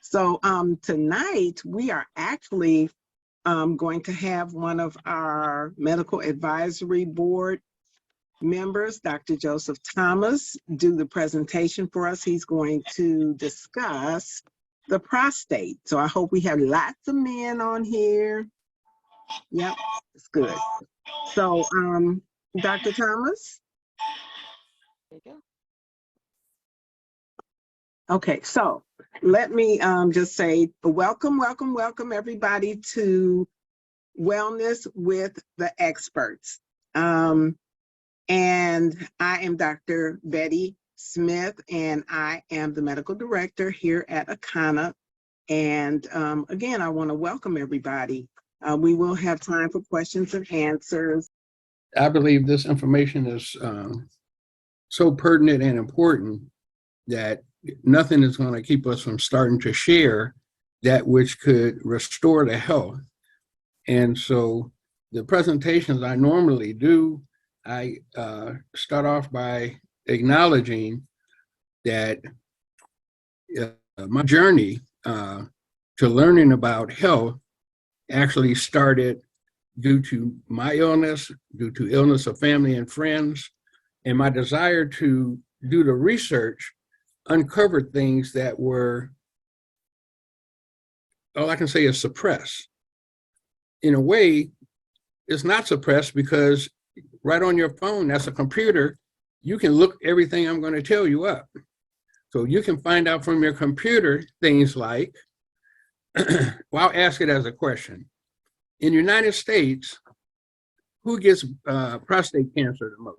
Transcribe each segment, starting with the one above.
So tonight we are actually going to have one of our medical advisory board members, Dr. Joseph Thomas, do the presentation for us. He's going to discuss the prostate. So I hope we have lots of men on here. Yep, it's good. So Dr. Thomas? There you go. Okay, so let me just say welcome everybody to Wellness with the Experts. And I am Dr. Betty Smith, and I am the medical director here at Akana. And again, I want to welcome everybody. We will have time for questions and answers. I believe this information is so pertinent and important that nothing is going to keep us from starting to share that which could restore the health. And so the presentations I normally do, I start off by acknowledging that my journey to learning about health actually started due to my illness, due to illness of family and friends, and my desire to do the research uncovered things that were, all I can say is suppressed. In a way, it's not suppressed because right on your phone, that's a computer, you can look everything I'm going to tell you up. So you can find out from your computer things like, well, I'll ask it as a question. In the United States, who gets prostate cancer the most?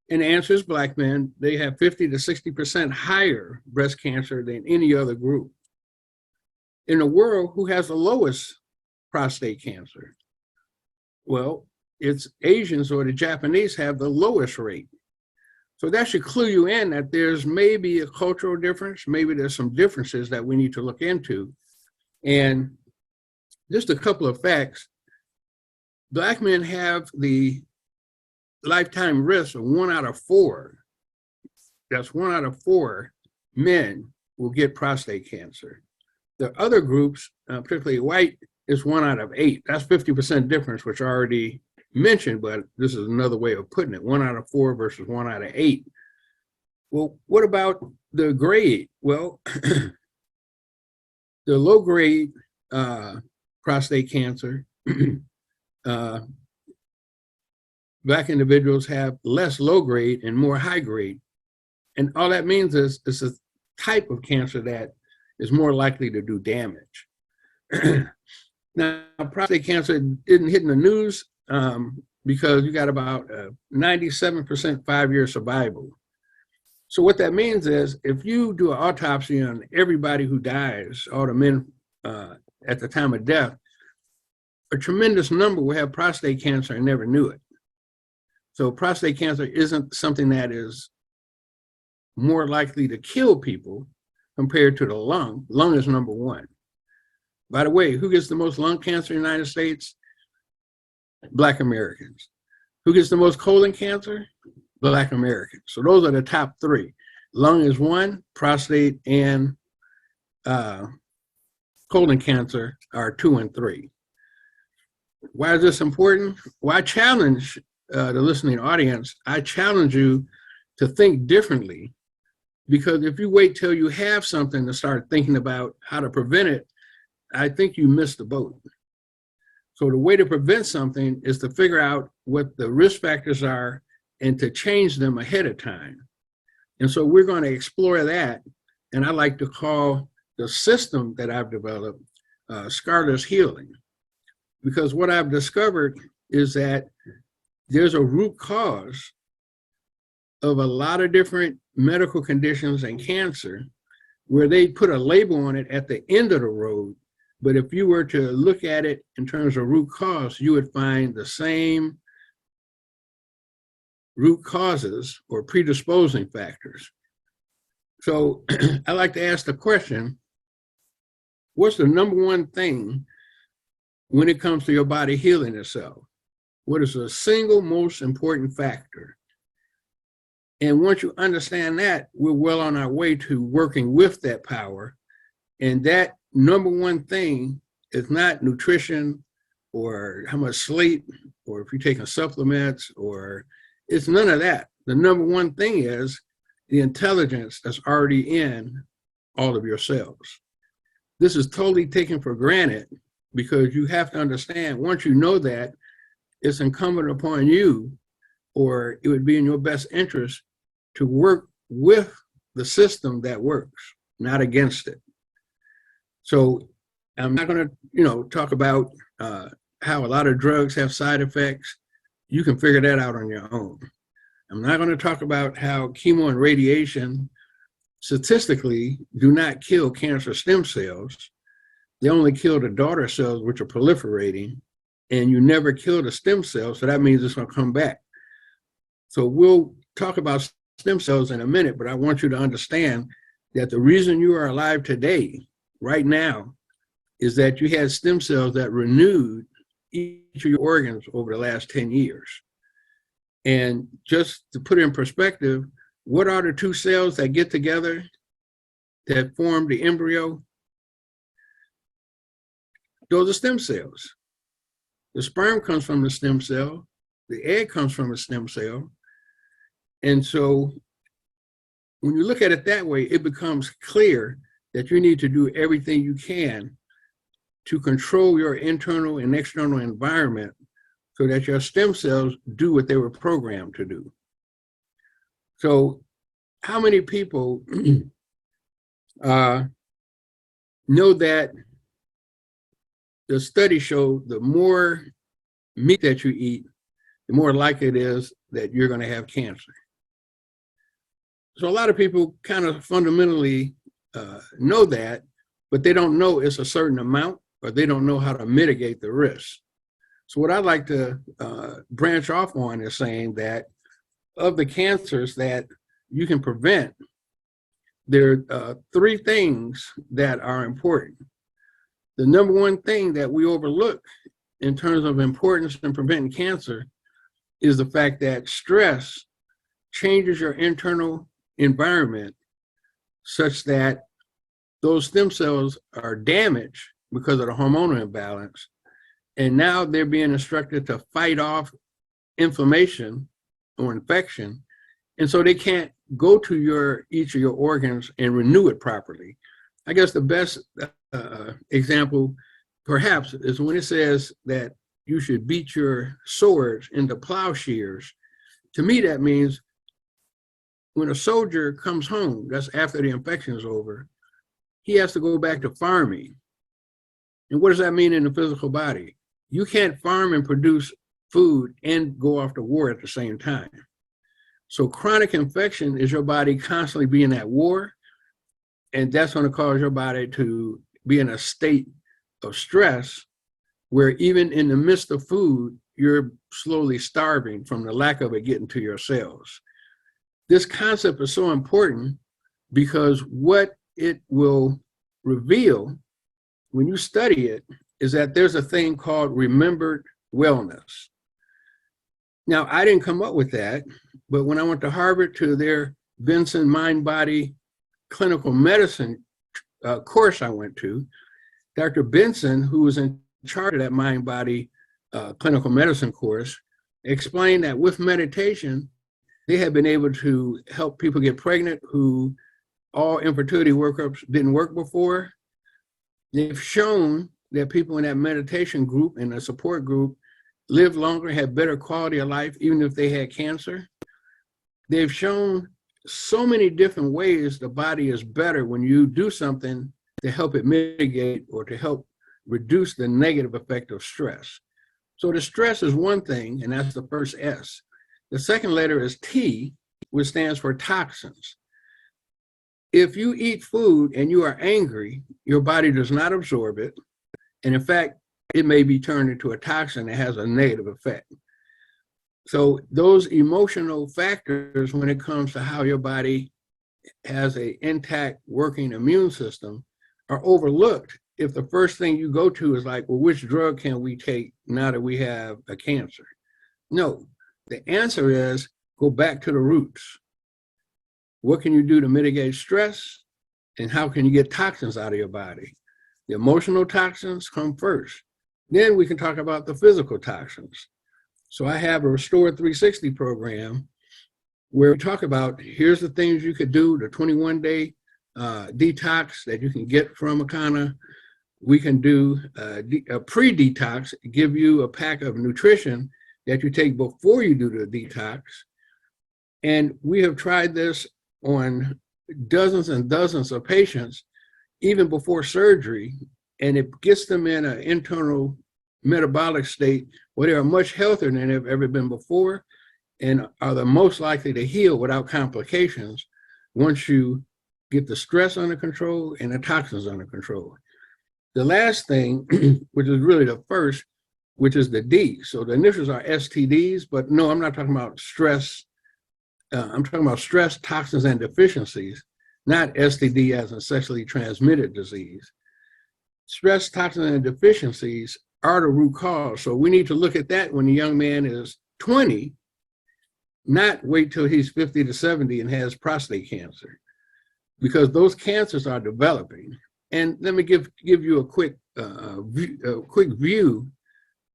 And the answer is Black men. They have 50 to 60% higher breast cancer than any other group. In the world, who has the lowest prostate cancer? Well, it's Asians or the Japanese have the lowest rate. So that should clue you in that there's maybe a cultural difference, maybe there's some differences that we need to look into. And just a couple of facts. Black men have the lifetime risk of 1 out of 4. That's 1 out of 4 men will get prostate cancer. The other groups, particularly white, is 1 out of 8. That's 50% difference, which I already mentioned, but this is another way of putting it. 1 out of 4 versus 1 out of 8. Well, what about the grade? Well, the low grade prostate cancer, Black individuals have less low grade and more high grade. And all that means is it's a type of cancer that is more likely to do damage. Now, prostate cancer isn't hitting the news because you got about 97% 5-year survival. So what that means is if you do an autopsy on everybody who dies, all the men at the time of death, a tremendous number will have prostate cancer and never knew it. So prostate cancer isn't something that is more likely to kill people compared to the lung. Lung is number 1. By the way, who gets the most lung cancer in the United States? Black Americans. Who gets the most colon cancer? Black Americans. So those are the top 3. Lung is 1, prostate and colon cancer are 2 and 3. Why is this important? Well, I challenge the listening audience, I challenge you to think differently, because if you wait till you have something to start thinking about how to prevent it, I think you missed the boat. So the way to prevent something is to figure out what the risk factors are and to change them ahead of time. And so we're going to explore that. And I like to call the system that I've developed scarless healing. Because what I've discovered is that there's a root cause of a lot of different medical conditions and cancer where they put a label on it at the end of the road. But if you were to look at it in terms of root cause, you would find the same root causes or predisposing factors. So I like to ask the question, what's the number 1 thing when it comes to your body healing itself? What is the single most important factor? And once you understand that, we're well on our way to working with that power And that number one thing is not nutrition or how much sleep, or if you're taking supplements, or it's none of that. The number one thing is the intelligence that's already in all of your cells. This is totally taken for granted because you have to understand, once you know that, it's incumbent upon you, or it would be in your best interest to work with the system that works, not against it. So I'm not going to, talk about how a lot of drugs have side effects. You can figure that out on your own. I'm not going to talk about how chemo and radiation statistically do not kill cancer stem cells. They only kill the daughter cells, which are proliferating, and you never kill the stem cells. So that means it's going to come back. So we'll talk about stem cells in a minute, but I want you to understand that the reason you are alive today, right now, is that you had stem cells that renewed each of your organs over the last 10 years. And just to put it in perspective, what are the two cells that get together that form the embryo? Those are stem cells. The sperm comes from the stem cell. The egg comes from a stem cell. And so when you look at it that way, it becomes clear that you need to do everything you can to control your internal and external environment so that your stem cells do what they were programmed to do. So how many people know that the studies show the more meat that you eat, the more likely it is that you're going to have cancer? So a lot of people kind of fundamentally know that, but they don't know it's a certain amount, or they don't know how to mitigate the risk. So what I'd like to branch off on is saying that of the cancers that you can prevent, there are three things that are important. The number one thing that we overlook in terms of importance in preventing cancer is the fact that stress changes your internal environment such that those stem cells are damaged because of the hormonal imbalance. And now they're being instructed to fight off inflammation or infection. And so they can't go to each of your organs and renew it properly. I guess the best example perhaps is when it says that you should beat your swords into plowshares. To me, that means when a soldier comes home, that's after the infection is over, he has to go back to farming. And what does that mean in the physical body? You can't farm and produce food and go off to war at the same time. So chronic infection is your body constantly being at war, and that's going to cause your body to be in a state of stress where even in the midst of food, you're slowly starving from the lack of it getting to your cells. This concept is so important because what it will reveal when you study it is that there's a thing called remembered wellness. Now, I didn't come up with that, but when I went to Harvard to their Benson Mind-Body Clinical Medicine course I went to, Dr. Benson, who was in charge of that Mind-Body Clinical Medicine course, explained that with meditation, they had been able to help people get pregnant who all infertility workups didn't work before. They've shown that people in that meditation group and the support group lived longer, had better quality of life, even if they had cancer. They've shown so many different ways the body is better when you do something to help it mitigate or to help reduce the negative effect of stress. So the stress is one thing, and that's the first S. The second letter is T, which stands for toxins. If you eat food and you are angry, your body does not absorb it. And in fact, it may be turned into a toxin that has a negative effect. So those emotional factors, when it comes to how your body has an intact working immune system, are overlooked if the first thing you go to is like, well, which drug can we take now that we have a cancer? No, the answer is go back to the roots. What can you do to mitigate stress? and how can you get toxins out of your body. The emotional toxins come first. Then we can talk about the physical toxins. So I have a Restore 360 program where we talk about, here's the things you could do, the 21-day detox that you can get from Akana. We can do a pre-detox, give you a pack of nutrition that you take before you do the detox. And we have tried this on dozens and dozens of patients, even before surgery, and it gets them in an internal metabolic state where they are much healthier than they've ever been before and are the most likely to heal without complications once you get the stress under control and the toxins under control. The last thing, which is really the first, which is the D. So the initials are STDs, but no, I'm not talking about stress. I'm talking about stress, toxins, and deficiencies, not STD as a sexually transmitted disease. Stress, toxins, and deficiencies are the root cause. So we need to look at that when the young man is 20, not wait till he's 50 to 70 and has prostate cancer, because those cancers are developing. And let me give you a quick view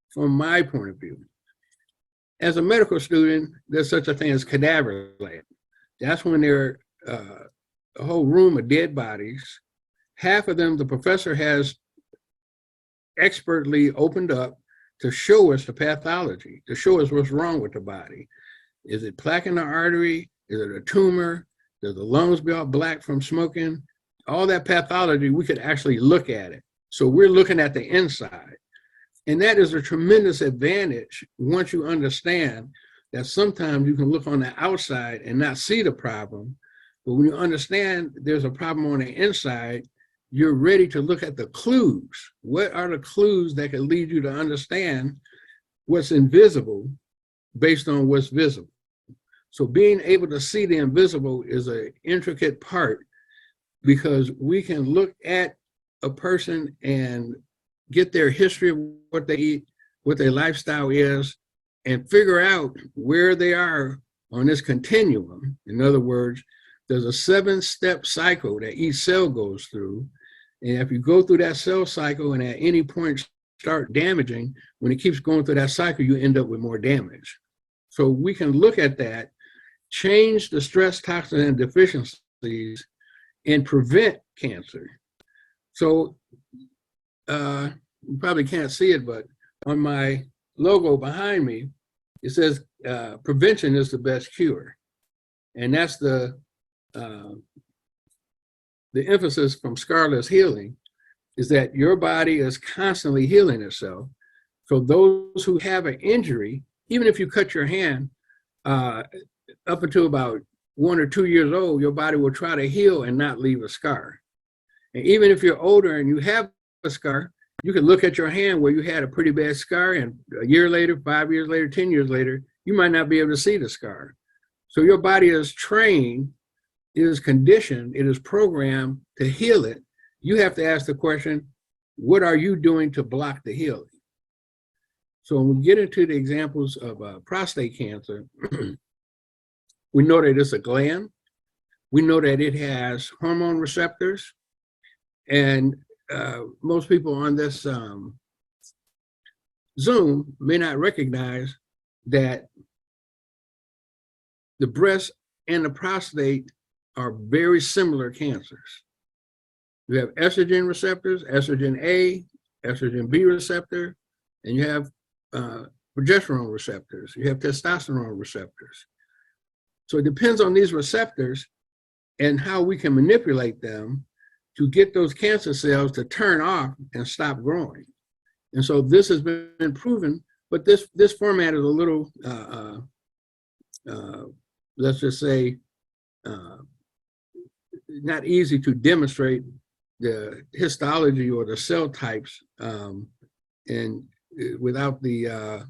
from my point of view. As a medical student, there's such a thing as cadaver lab. That's when there are a whole room of dead bodies. Half of them, the professor has expertly opened up to show us the pathology, to show us what's wrong with the body. Is it plaque in the artery? Is it a tumor? Does the lungs be all black from smoking? All that pathology, we could actually look at it. So we're looking at the inside. And that is a tremendous advantage once you understand that sometimes you can look on the outside and not see the problem. But when you understand there's a problem on the inside, you're ready to look at the clues. What are the clues that can lead you to understand what's invisible based on what's visible? So being able to see the invisible is an intricate part, because we can look at a person and get their history of what they eat, what their lifestyle is, and figure out where they are on this continuum. In other words, there's a 7-step cycle that each cell goes through. And if you go through that cell cycle and at any point start damaging, when it keeps going through that cycle, you end up with more damage. So we can look at that, change the stress, toxins, and deficiencies, and prevent cancer. So you probably can't see it, but on my logo behind me, it says prevention is the best cure. And that's the emphasis from Scarless Healing, is that your body is constantly healing itself. So those who have an injury, even if you cut your hand up until about 1 or 2 years old, your body will try to heal and not leave a scar. And even if you're older and you have a scar, you can look at your hand where you had a pretty bad scar, and a year later, 5 years later, 10 years later, you might not be able to see the scar. So your body is trained, it is conditioned, it is programmed to heal it. You have to ask the question, what are you doing to block the healing? So when we get into the examples of prostate cancer, we know that it's a gland. We know that it has hormone receptors. And most people on this Zoom may not recognize that the breast and the prostate are very similar cancers. You have estrogen receptors, estrogen A, estrogen B receptor, and you have progesterone receptors. You have testosterone receptors. So it depends on these receptors and how we can manipulate them to get those cancer cells to turn off and stop growing. And so this has been proven, but this format is a little, let's just say, not easy to demonstrate the histology or the cell types, and without the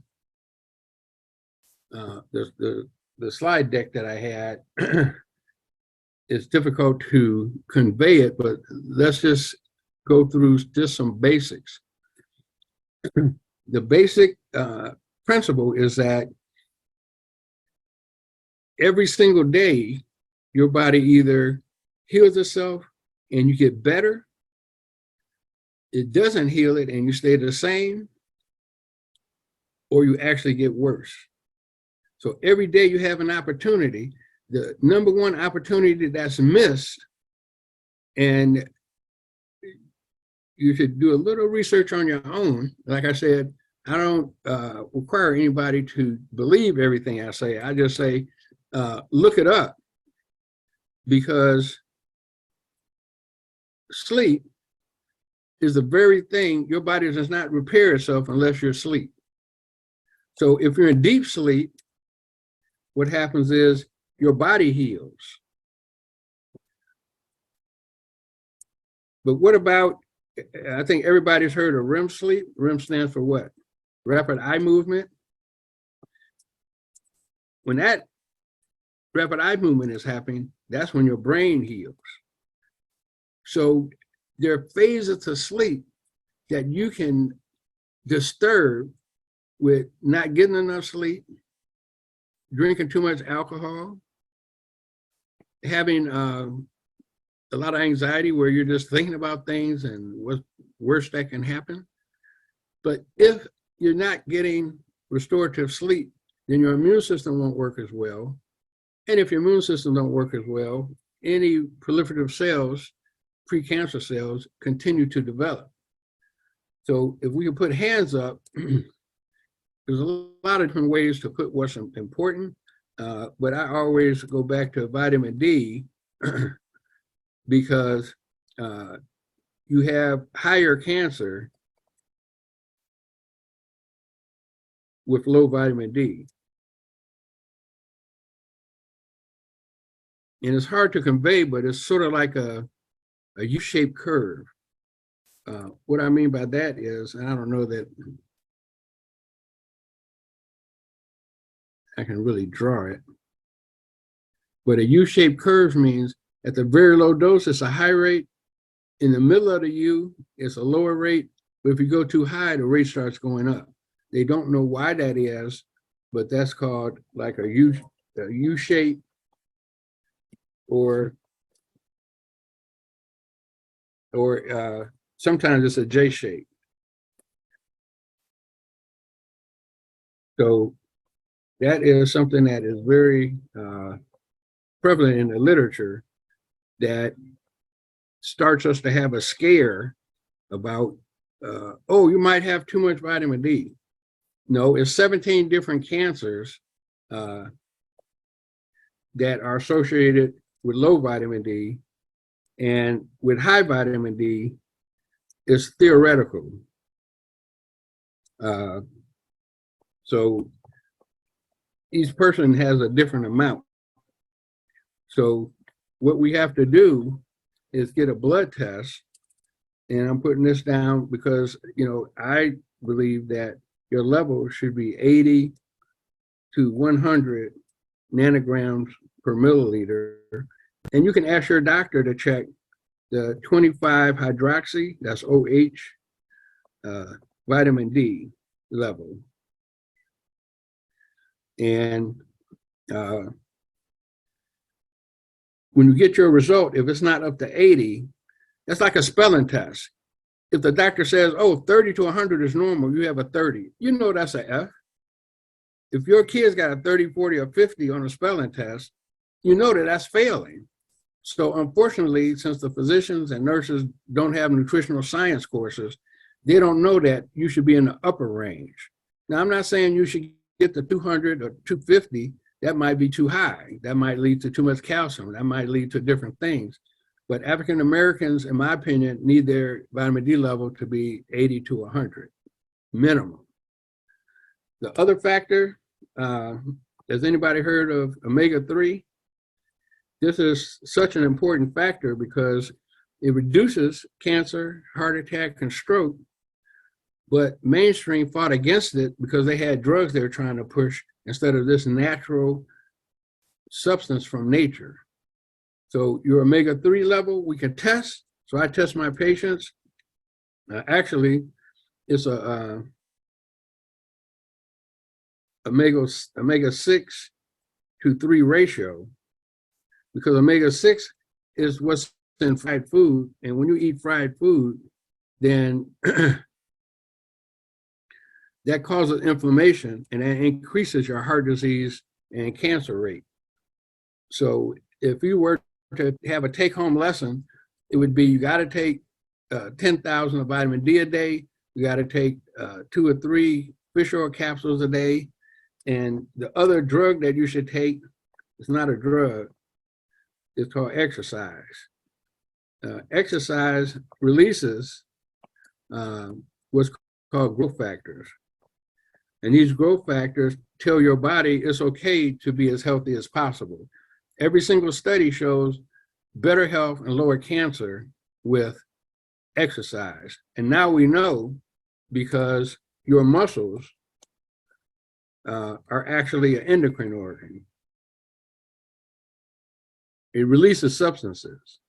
slide deck that I had. It's difficult to convey it, but let's just go through just some basics. The basic principle is that every single day, your body either heals itself and you get better, it doesn't heal it and you stay the same, or you actually get worse. So every day you have an opportunity. The number one opportunity that's missed, and you should do a little research on your own. Like I said, I don't require anybody to believe everything I say. I just say, look it up, because sleep is the very thing, your body does not repair itself unless you're asleep. So if you're in deep sleep, what happens is your body heals. But what about, I think everybody's heard of REM sleep. REM stands for what? Rapid eye movement. When that rapid eye movement is happening, that's when your brain heals. So there are phases to sleep that you can disturb with not getting enough sleep, drinking too much alcohol, having a lot of anxiety where you're just thinking about things and what's worse that can happen. But if you're not getting restorative sleep, then your immune system won't work as well. And if your immune system don't work as well, any proliferative cells, precancer cells, continue to develop. So if we can put hands up, there's a lot of different ways to put what's important, but I always go back to vitamin D because you have higher cancer with low vitamin D. And it's hard to convey, but it's sort of like a U-shaped curve. What I mean by that is, and I don't know that I can really draw it, but a U-shaped curve means at the very low dose, it's a high rate. In the middle of the U, it's a lower rate. But if you go too high, the rate starts going up. They don't know why that is, but that's called like a U shape, or sometimes it's a J shape. So that is something that is very prevalent in the literature, that starts us to have a scare about, oh, you might have too much vitamin D. No, it's 17 different cancers that are associated with low vitamin D, and with high vitamin D, it's theoretical. So each person has a different amount. So what we have to do is get a blood test, and I'm putting this down because, you know, I believe that your level should be 80 to 100 nanograms per milliliter. And you can ask your doctor to check the 25 hydroxy, that's OH, vitamin D level. And when you get your result, if it's not up to 80, that's like a spelling test. If the doctor says, oh, 30 to 100 is normal, you have a 30, you know that's an F. If your kid's got a 30, 40, or 50 on a spelling test, you know that that's failing. So unfortunately, since the physicians and nurses don't have nutritional science courses, they don't know that you should be in the upper range. Now, I'm not saying you should get to 200 or 250. That might be too high. That might lead to too much calcium. That might lead to different things. But African Americans, in my opinion, need their vitamin D level to be 80 to 100, minimum. The other factor, has anybody heard of omega-3? This is such an important factor because it reduces cancer, heart attack, and stroke. But mainstream fought against it because they had drugs they were trying to push instead of this natural substance from nature. So your omega-3 level, we can test. So I test my patients. Actually, it's a omega-6 to 3 ratio, because omega-6 is what's in fried food. And when you eat fried food, then that causes inflammation and that increases your heart disease and cancer rate. So if you were to have a take-home lesson, it would be you got to take 10,000 of vitamin D a day. You got to take 2 or 3 fish oil capsules a day. And the other drug that you should take, it's not a drug, it's called exercise. Exercise releases what's called growth factors. And these growth factors tell your body it's okay to be as healthy as possible. Every single study shows better health and lower cancer with exercise. And now we know because your muscles are actually an endocrine organ. It releases substances.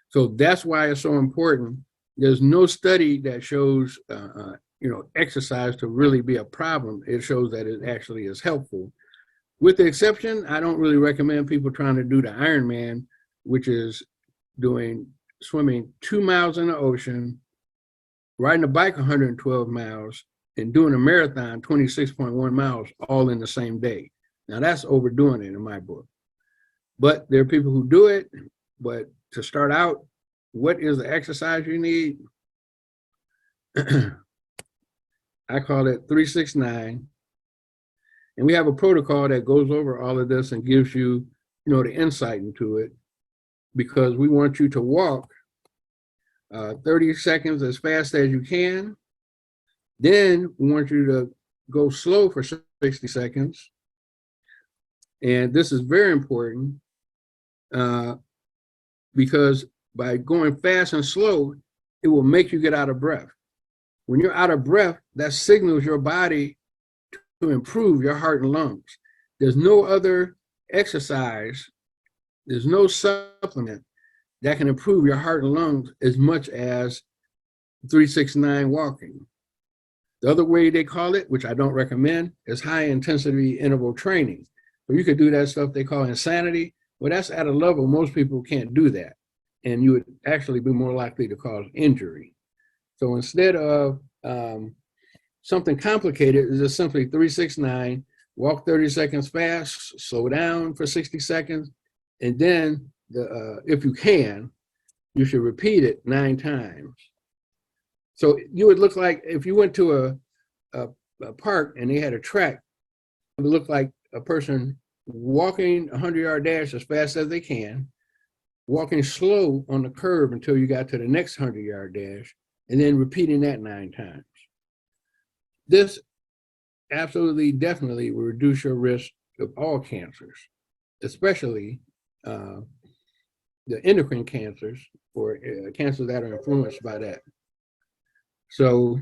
So that's why it's so important. There's no study that shows exercise to really be a problem. It shows that it actually is helpful. With the exception, I don't really recommend people trying to do the Ironman, which is swimming 2 miles in the ocean, riding a bike 112 miles, and doing a marathon 26.1 miles all in the same day. Now that's overdoing it in my book. But there are people who do it. But to start out, what is the exercise you need? I call it 369. And we have a protocol that goes over all of this and gives you, the insight into it, because we want you to walk 30 seconds as fast as you can. Then we want you to go slow for 60 seconds. And this is very important because by going fast and slow, it will make you get out of breath. When you're out of breath, that signals your body to improve your heart and lungs. There's no other exercise, there's no supplement that can improve your heart and lungs as much as 369 walking. The other way they call it, which I don't recommend, is high intensity interval training. So you could do that stuff they call insanity. Well, that's at a level most people can't do that. And you would actually be more likely to cause injury. So instead of something complicated, it's just simply 369, walk 30 seconds fast, slow down for 60 seconds, and then if you can, you should repeat it 9 times. So you would look like, if you went to a park and they had a track, it would look like a person walking a 100-yard dash as fast as they can, walking slow on the curve until you got to the next 100-yard dash, and then repeating that 9 times. This absolutely, definitely will reduce your risk of all cancers, especially the endocrine cancers or cancers that are influenced by that. So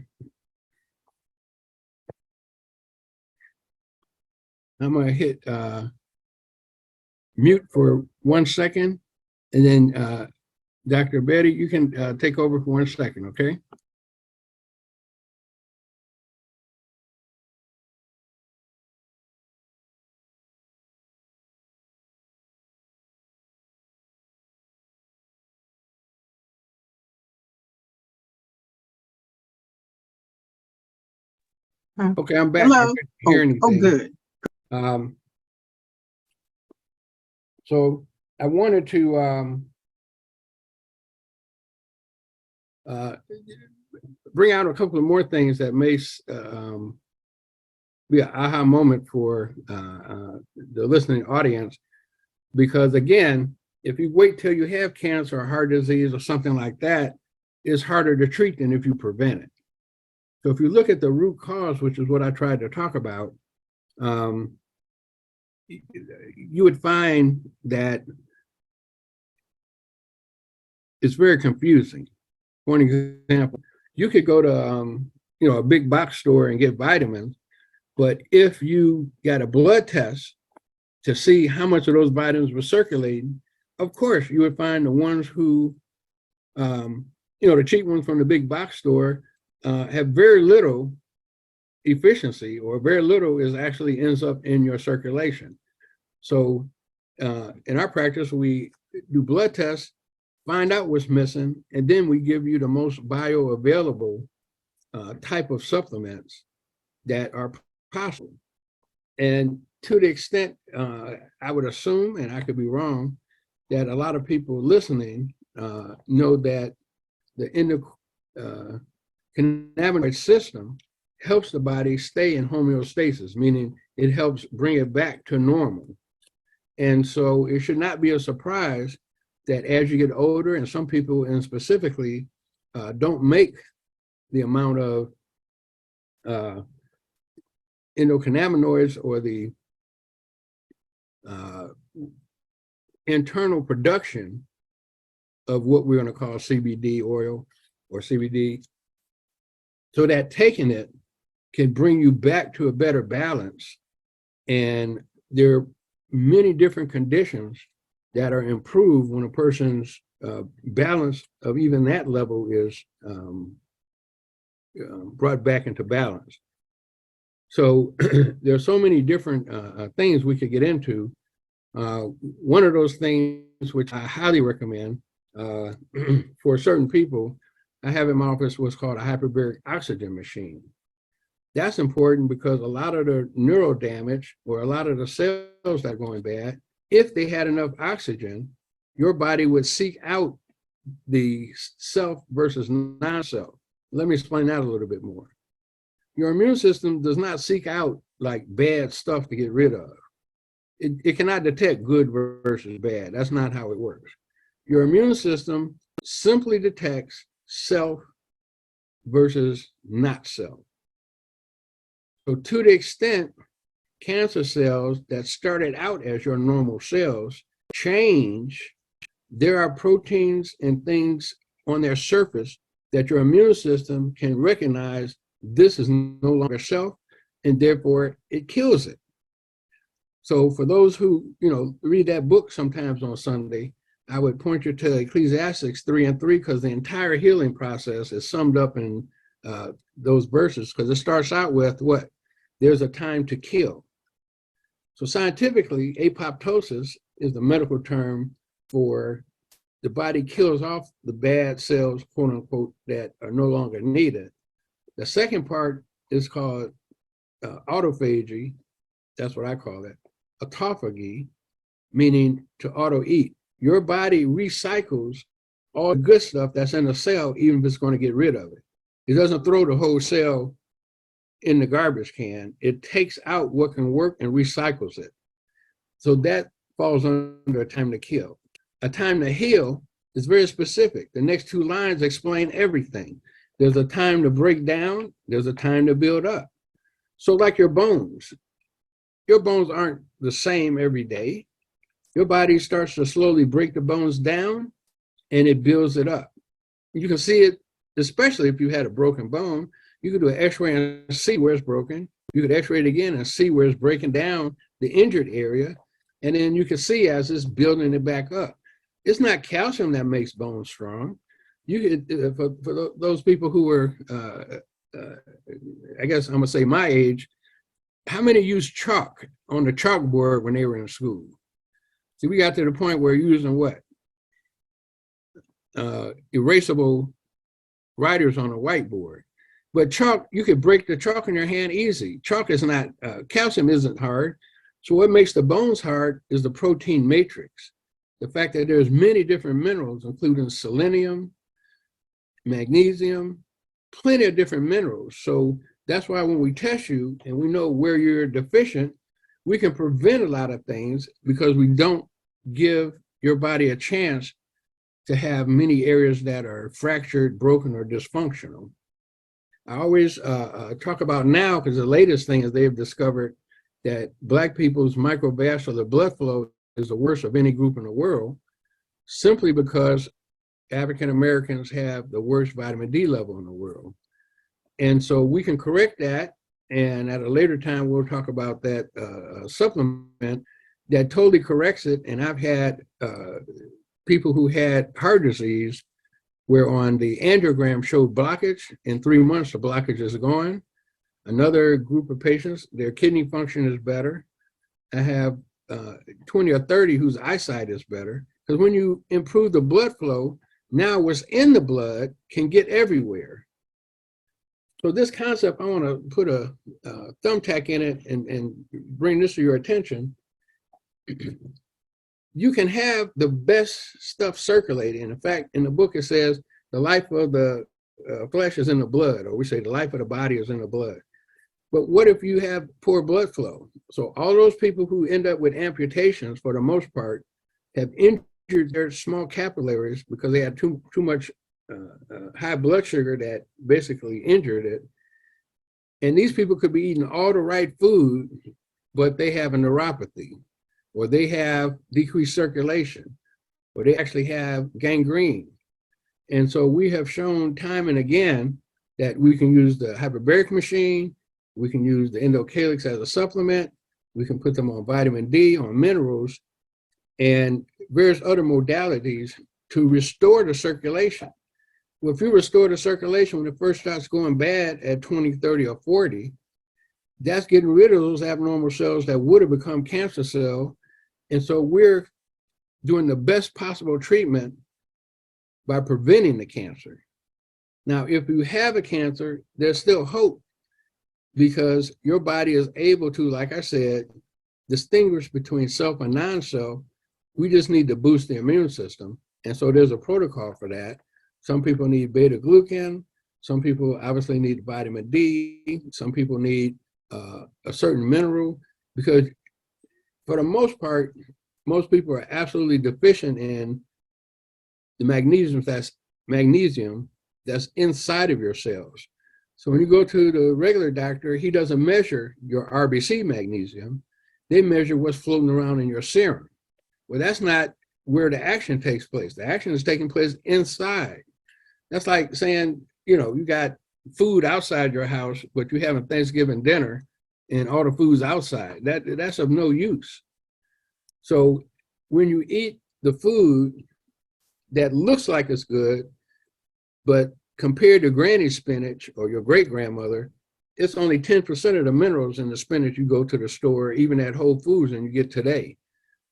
I'm going to hit mute for 1 second, and then Dr. Betty, you can take over for 1 second, okay? Okay, I'm back. Hello. I couldn't hear anything. Good. So I wanted to bring out a couple of more things that may be an aha moment for the listening audience, because again, if you wait till you have cancer or heart disease or something like that, it's harder to treat than if you prevent it. So if you look at the root cause, which is what I tried to talk about, you would find that it's very confusing. For an example, you could go to a big box store and get vitamins, but if you got a blood test to see how much of those vitamins were circulating, of course you would find the ones who, the cheap ones from the big box store have very little efficiency, or very little is actually ends up in your circulation. So in our practice, we do blood tests, find out what's missing, and then we give you the most bioavailable type of supplements that are possible. And to the extent, I would assume, and I could be wrong, that a lot of people listening know that the endocannabinoid system helps the body stay in homeostasis, meaning it helps bring it back to normal. And so it should not be a surprise that as you get older, and some people, and specifically, don't make the amount of endocannabinoids or the internal production of what we're going to call CBD oil or CBD, so that taking it can bring you back to a better balance. And there are many different conditions that are improved when a person's balance of even that level is brought back into balance. So there are so many different things we could get into. One of those things which I highly recommend for certain people, I have in my office what's called a hyperbaric oxygen machine. That's important because a lot of the neural damage or a lot of the cells that are going bad, if they had enough oxygen, your body would seek out the self versus non-self. Let me explain that a little bit more. Your immune system does not seek out like bad stuff to get rid of. It cannot detect good versus bad. That's not how it works. Your immune system simply detects self versus not self. So to the extent cancer cells that started out as your normal cells change, there are proteins and things on their surface that your immune system can recognize this is no longer self, and therefore it kills it. So for those who, read that book sometimes on Sunday, I would point you to Ecclesiastes 3:3, because the entire healing process is summed up in those verses, because it starts out with what? There's a time to kill. So scientifically, apoptosis is the medical term for the body kills off the bad cells, quote unquote, that are no longer needed. The second part is called autophagy. That's what I call it. Autophagy, meaning to auto-eat. Your body recycles all the good stuff that's in the cell, even if it's going to get rid of it. It doesn't throw the whole cell in the garbage can. It takes out what can work and recycles it. So that falls under a time to kill. A time to heal is very specific. The next two lines explain everything. There's a time to break down. There's a time to build up. So like your bones aren't the same every day. Your body starts to slowly break the bones down and it builds it up. You can see it, especially if you had a broken bone. You could do an x-ray and see where it's broken. You could x-ray it again and see where it's breaking down the injured area. And then you can see as it's building it back up. It's not calcium that makes bones strong. You could, for those people who were, I guess I'm gonna say my age, how many used chalk on the chalkboard when they were in school? See, we got to the point where you're using what? Erasable writers on a whiteboard. But chalk, you could break the chalk in your hand easy. Chalk is not, calcium isn't hard. So what makes the bones hard is the protein matrix. The fact that there's many different minerals, including selenium, magnesium, plenty of different minerals. So that's why when we test you and we know where you're deficient, we can prevent a lot of things because we don't give your body a chance to have many areas that are fractured, broken, or dysfunctional. I always talk about now, because the latest thing is they've discovered that Black people's microvascular blood flow is the worst of any group in the world, simply because African Americans have the worst vitamin D level in the world. And so we can correct that. And at a later time, we'll talk about that supplement that totally corrects it. And I've had people who had heart disease where on the angiogram showed blockage. In 3 months, the blockage is gone. Another group of patients, their kidney function is better. I have 20 or 30 whose eyesight is better. Because when you improve the blood flow, now what's in the blood can get everywhere. So this concept, I want to put a thumbtack in it and bring this to your attention. You can have the best stuff circulating. In fact, in the book, it says the life of the flesh is in the blood, or we say the life of the body is in the blood. But what if you have poor blood flow? So all those people who end up with amputations, for the most part, have injured their small capillaries because they had too much high blood sugar that basically injured it. And these people could be eating all the right food, but they have a neuropathy, or they have decreased circulation, or they actually have gangrene. And so we have shown time and again that we can use the hyperbaric machine, we can use the endocalyx as a supplement, we can put them on vitamin D, on minerals, and various other modalities to restore the circulation. Well, if you restore the circulation when it first starts going bad at 20, 30, or 40, that's getting rid of those abnormal cells that would have become cancer cells. And so we're doing the best possible treatment by preventing the cancer. Now, if you have a cancer, there's still hope, because your body is able to, like I said, distinguish between self and non-self. We just need to boost the immune system. And so there's a protocol for that. Some people need beta glucan. Some people obviously need vitamin D. Some people need a certain mineral, because for the most part, most people are absolutely deficient in the magnesium that's inside of your cells. So when you go to the regular doctor, he doesn't measure your RBC magnesium. They measure what's floating around in your serum. Well, that's not where the action takes place. The action is taking place inside. That's like saying, you got food outside your house, but you're having Thanksgiving dinner and all the food's outside. That's of no use. So when you eat the food that looks like it's good, but compared to granny spinach or your great-grandmother, it's only 10% of the minerals in the spinach you go to the store, even at Whole Foods, and you get today.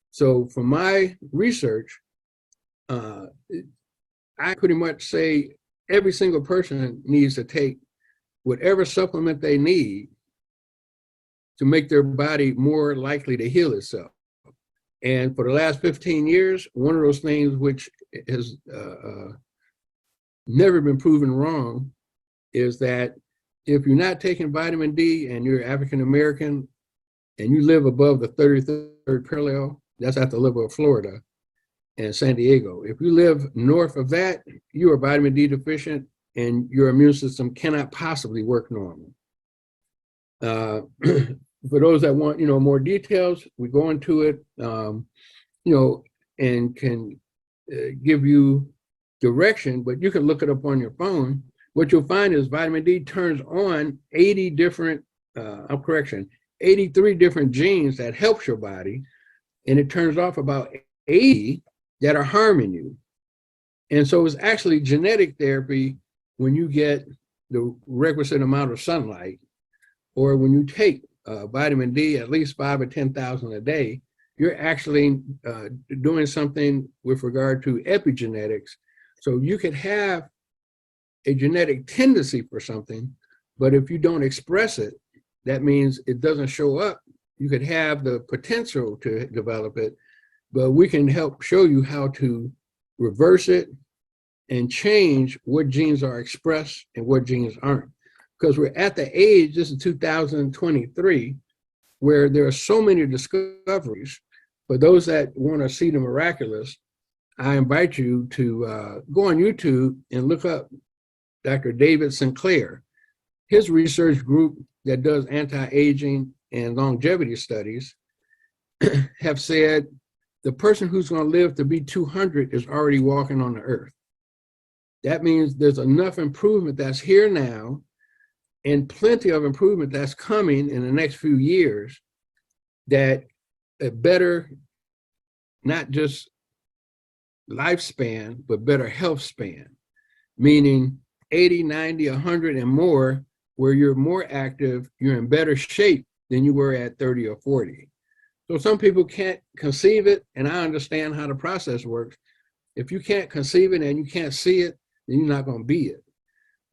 So from my research, I pretty much say every single person needs to take whatever supplement they need to make their body more likely to heal itself. And for the last 15 years, one of those things which has never been proven wrong is that if you're not taking vitamin D and you're African American and you live above the 33rd parallel, that's at the level of Florida and San Diego. If you live north of that, you are vitamin D deficient and your immune system cannot possibly work normal. For those that want, more details, we go into it, and can give you direction, but you can look it up on your phone. What you'll find is vitamin D turns on 83 different genes that helps your body, and it turns off about 80 that are harming you. And so it's actually genetic therapy when you get the requisite amount of sunlight, or when you take vitamin D, at least 5 or 10,000 a day, you're actually doing something with regard to epigenetics. So you could have a genetic tendency for something, but if you don't express it, that means it doesn't show up. You could have the potential to develop it, but we can help show you how to reverse it and change what genes are expressed and what genes aren't. Because we're at the age, this is 2023, where there are so many discoveries. For those that want to see the miraculous, I invite you to go on YouTube and look up Dr. David Sinclair. His research group that does anti-aging and longevity studies have said the person who's going to live to be 200 is already walking on the earth. That means there's enough improvement that's here now and plenty of improvement that's coming in the next few years, that a better, not just lifespan, but better health span, meaning 80, 90, 100 and more, where you're more active, you're in better shape than you were at 30 or 40. So some people can't conceive it, and I understand how the process works. If you can't conceive it and you can't see it, then you're not going to be it.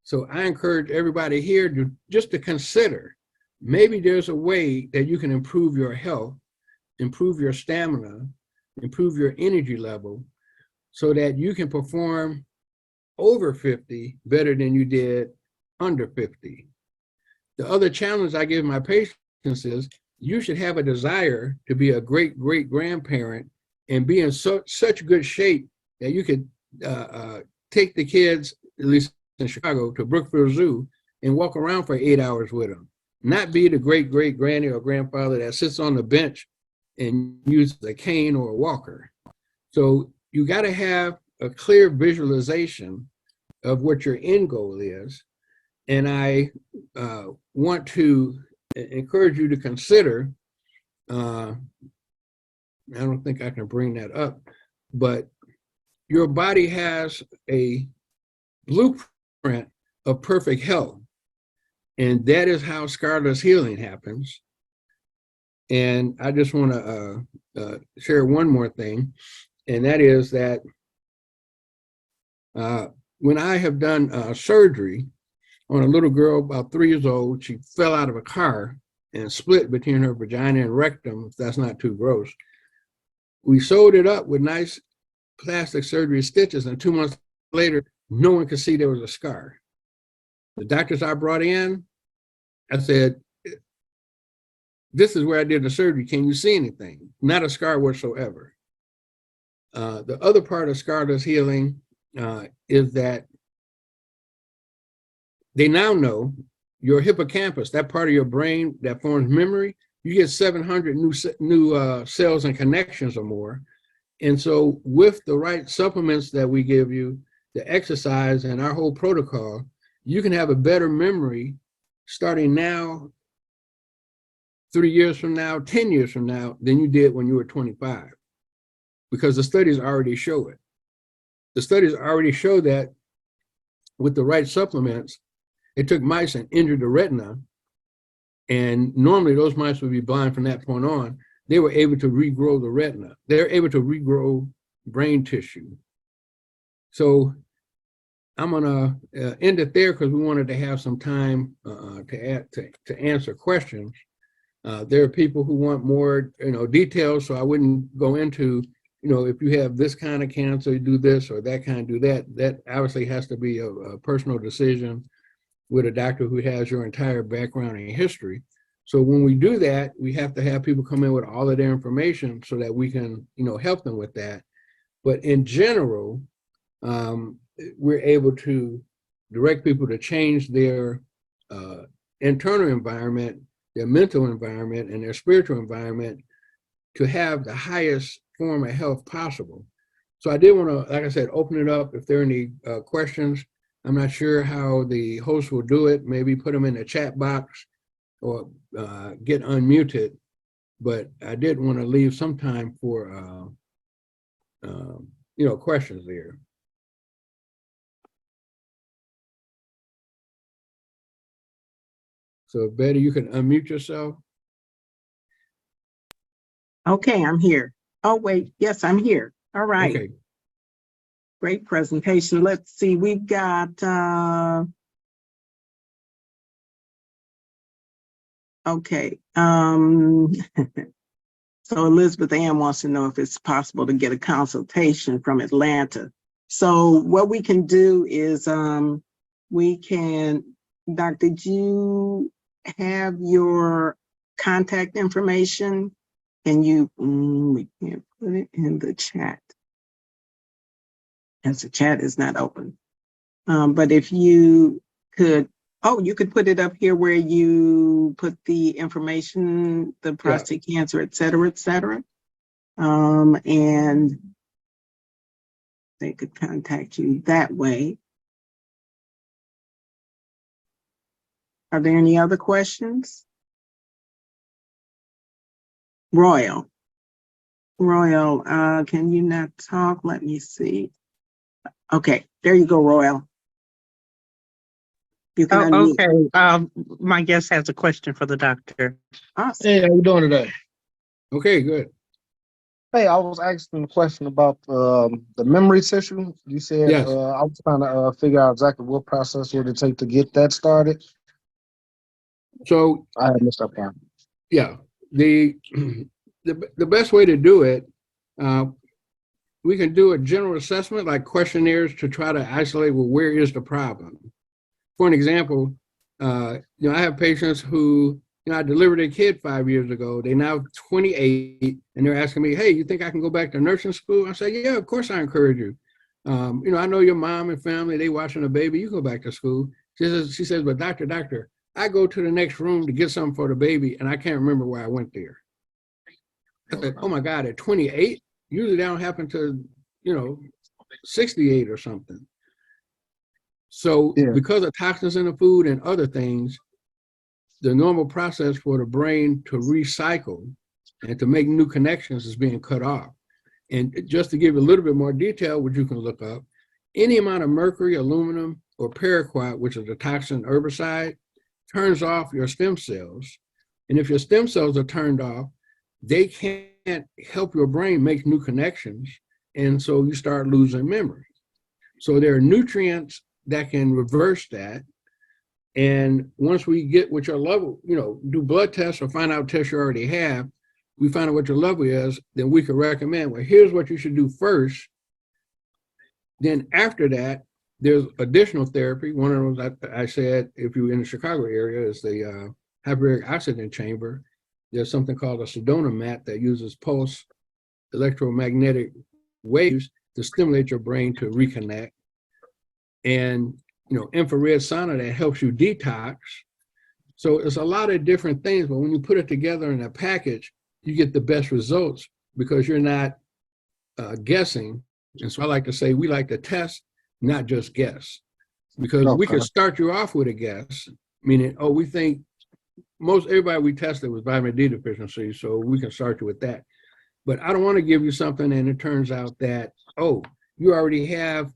So I encourage everybody here to just to consider, maybe there's a way that you can improve your health, improve your stamina, improve your energy level, so that you can perform over 50 better than you did under 50. The other challenge I give my patients is you should have a desire to be a great grandparent and be in such good shape that you could take the kids, at least in Chicago, to Brookfield Zoo and walk around for 8 hours with them. Not be the great granny or grandfather that sits on the bench and uses a cane or a walker. So you got to have a clear visualization of what your end goal is. And I want to encourage you to consider, I don't think I can bring that up, but your body has a blueprint of perfect health. And that is how scarless healing happens. And I just want to share one more thing, and that is that when I have done surgery on a little girl about 3 years old, she fell out of a car and split between her vagina and rectum, if that's not too gross. We sewed it up with nice plastic surgery stitches, and 2 months later, no one could see there was a scar. The doctors I brought in, I said, this is where I did the surgery. Can you see anything? Not a scar whatsoever. The other part of scarless healing is that they now know your hippocampus, that part of your brain that forms memory, you get 700 new cells and connections or more. And so with the right supplements that we give you, the exercise and our whole protocol, you can have a better memory starting now, 3 years from now, 10 years from now, than you did when you were 25. Because the studies already show it. The studies already show that with the right supplements, it took mice and injured the retina, and normally those mice would be blind from that point on. They were able to regrow the retina. They're able to regrow brain tissue. So I'm gonna end it there because we wanted to have some time to answer questions. There are people who want more, details, so I wouldn't go into, if you have this kind of cancer, you do this, or that kind, do that. That obviously has to be a personal decision with a doctor who has your entire background and history. So when we do that, we have to have people come in with all of their information so that we can, help them with that. But in general, we're able to direct people to change their internal environment, their mental environment, and their spiritual environment to have the highest form of health possible. So I did want to, like I said, open it up if there are any questions. I'm not sure how the host will do it. Maybe put them in the chat box or get unmuted. But I did want to leave some time for, questions there. So Betty, you can unmute yourself. Okay, I'm here. Oh, wait. Yes, I'm here. All right. Okay. Great presentation. Let's see. We've got, okay. So Elizabeth Ann wants to know if it's possible to get a consultation from Atlanta. So what we can do is Doc, did you have your contact information? And we can't put it in the chat as the chat is not open. But if you could, you could put it up here where you put the information, the prostate cancer, et cetera, et cetera. And they could contact you that way. Are there any other questions? Royal, can you not talk? Let me see. Okay, there you go, Royal. You can unmute. Okay. My guest has a question for the doctor. Awesome. Hey, how you doing today? Okay, good. Hey, I was asking a question about the memory tissue. You said Yes. I was trying to figure out exactly what process would it take to get that started. So I had missed that part. yeah, the the best way to do it, uh, we can do a general assessment like questionnaires to try to isolate, well, where is the problem? For an example, I have patients who, I delivered a kid 5 years ago. They're now 28, and they're asking me, "Hey, you think I can go back to nursing school?" I say, "Yeah, of course I encourage you. I know your mom and family, they watching a baby. You go back to school." She says, "But doctor, I go to the next room to get something for the baby, and I can't remember why I went there." I said, "Oh my God, at 28, usually that don't happen to, you know, 68 or something." So Yeah. because of toxins in the food and other things, the normal process for the brain to recycle and to make new connections is being cut off. And just to give you a little bit more detail, which you can look up, any amount of mercury, aluminum, or paraquat, which is a toxin herbicide, turns off your stem cells. And if your stem cells are turned off, they can't help your brain make new connections. And so you start losing memory. So there are nutrients that can reverse that. And once we get what your level, do blood tests or find out tests you already have, we find out what your level is, then we can recommend, well, here's what you should do first. Then after that, there's additional therapy. One of those I said, if you're in the Chicago area, is the hyperbaric oxygen chamber. There's something called a Sedona mat that uses pulse electromagnetic waves to stimulate your brain to reconnect. And infrared sauna that helps you detox. So it's a lot of different things, but when you put it together in a package, you get the best results because you're not guessing. And so I like to say we like to test, not just guess, because we Okay. could start you off with a guess, meaning, oh, we think most everybody we tested was vitamin D deficiency, so we can start you with that. But I don't want to give you something and it turns out that, oh, you already have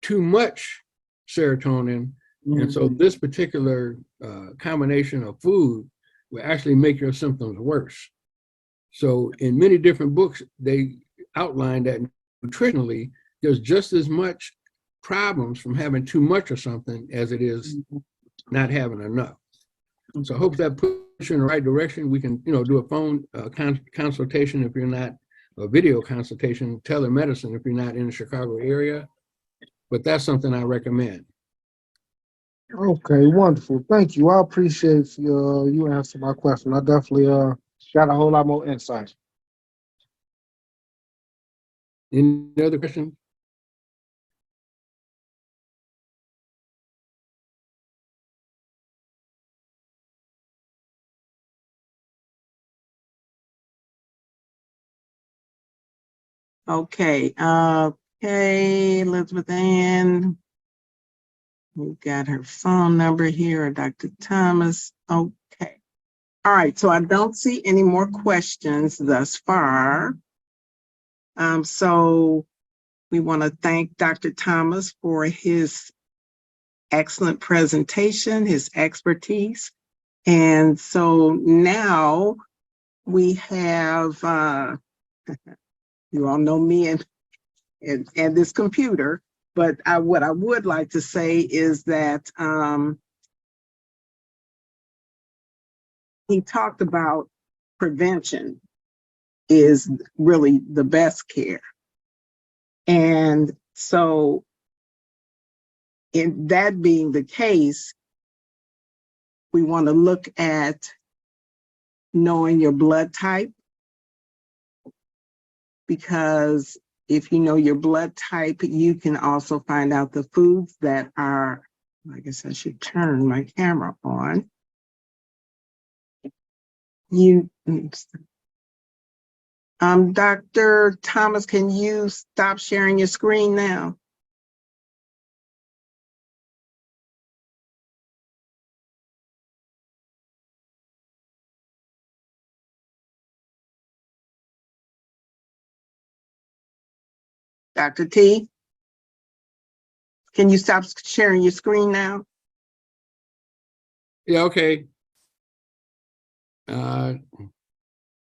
too much serotonin. And so this particular combination of food will actually make your symptoms worse. So in many different books, they outline that nutritionally, there's just as much problems from having too much of something as it is not having enough. So I hope that puts you in the right direction. We can, do a phone consultation if you're not, a video consultation, telemedicine if you're not in the Chicago area. But that's something I recommend. Okay, wonderful. Thank you. I appreciate you answering my question. I definitely got a whole lot more insight. Any other questions? Okay, Elizabeth Ann. We've got her phone number here, Dr. Thomas. Okay. All right, so I don't see any more questions thus far. So we want to thank Dr. Thomas for his excellent presentation, his expertise. And so now we have, you all know me and this computer, but what I would like to say is that he talked about prevention is really the best care. And so in that being the case, we want to look at knowing your blood type, because if you know your blood type, you can also find out the foods that are, I guess I should turn my camera on. Dr. Thomas, can you stop sharing your screen now? Dr. T, can you stop sharing your screen now? Yeah, okay.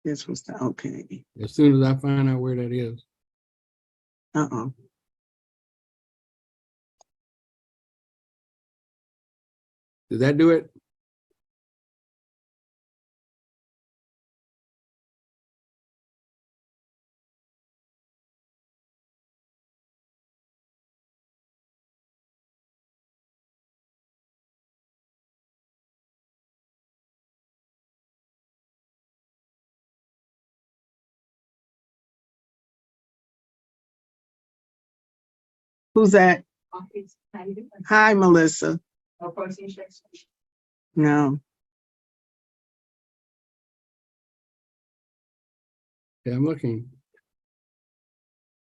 This was the, okay. As soon as I find out where that is. Uh-oh. Did that do it? Who's that? Hi, Melissa. No. Yeah, I'm looking.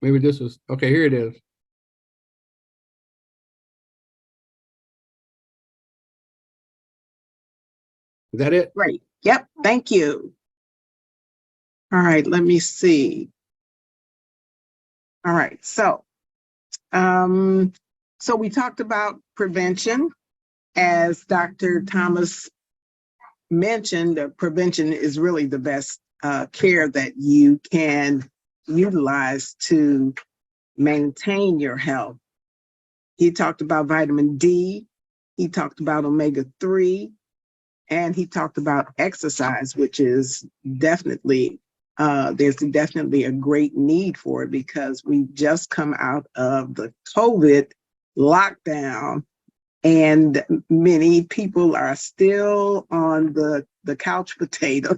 Maybe this was, okay, here it is. Is that it? Great. Yep. Thank you. All right. Let me see. All right. So we talked about prevention. As Dr. Thomas mentioned, prevention is really the best care that you can utilize to maintain your health. He talked about vitamin D, he talked about omega-3, and he talked about exercise, which is definitely, there's definitely a great need for it because we've just come out of the COVID lockdown and many people are still on the couch potato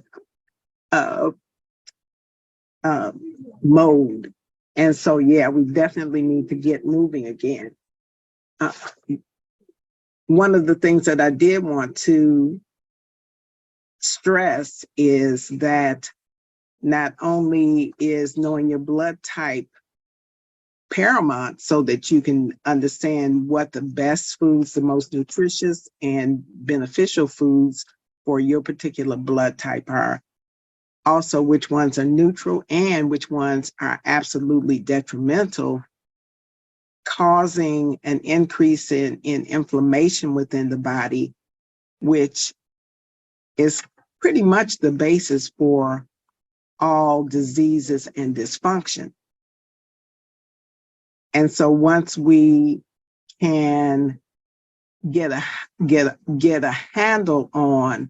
mode. And so, yeah, we definitely need to get moving again. One of the things that I did want to stress is that not only is knowing your blood type paramount so that you can understand what the best foods, the most nutritious and beneficial foods for your particular blood type are, also which ones are neutral and which ones are absolutely detrimental, causing an increase in inflammation within the body, which is pretty much the basis for all diseases and dysfunction. And so once we can get a handle on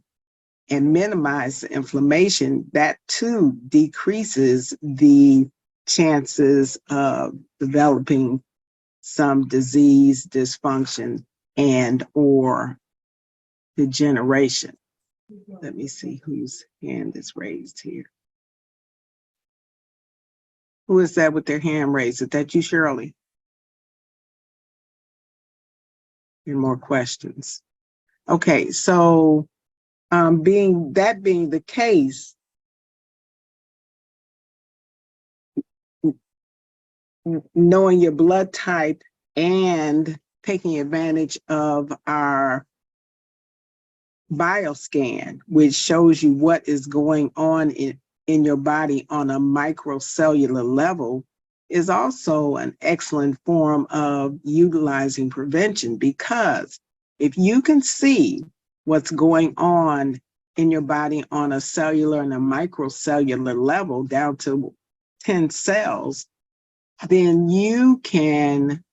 and minimize the inflammation, that too decreases the chances of developing some disease, dysfunction, and or degeneration. Let me see whose hand is raised here. Who is that with their hand raised? Is that you, Shirley? Any more questions? Okay, so being the case, knowing your blood type and taking advantage of our bioscan, which shows you what is going on in your body on a microcellular level, is also an excellent form of utilizing prevention, because if you can see what's going on in your body on a cellular and a microcellular level down to 10 cells, then you can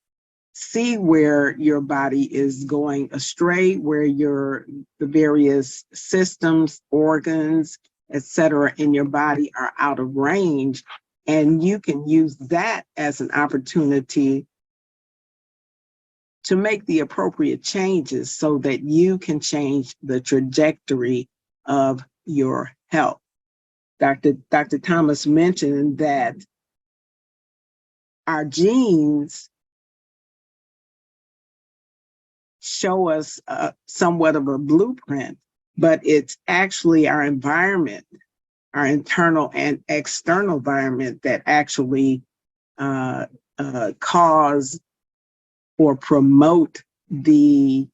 see where your body is going astray, where the various systems, organs, etc. in your body are out of range. And you can use that as an opportunity to make the appropriate changes so that you can change the trajectory of your health. Dr. Thomas mentioned that our genes show us somewhat of a blueprint, but it's actually our environment, our internal and external environment, that actually cause or promote the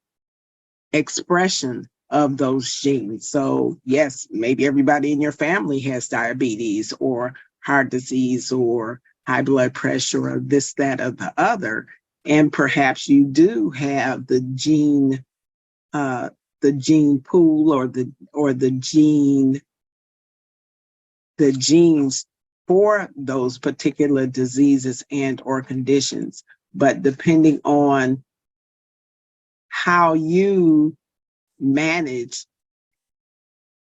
expression of those genes. So yes, maybe everybody in your family has diabetes or heart disease or high blood pressure or this, that, or the other. And perhaps you do have the gene pool or the gene the genes for those particular diseases and or conditions. But depending on how you manage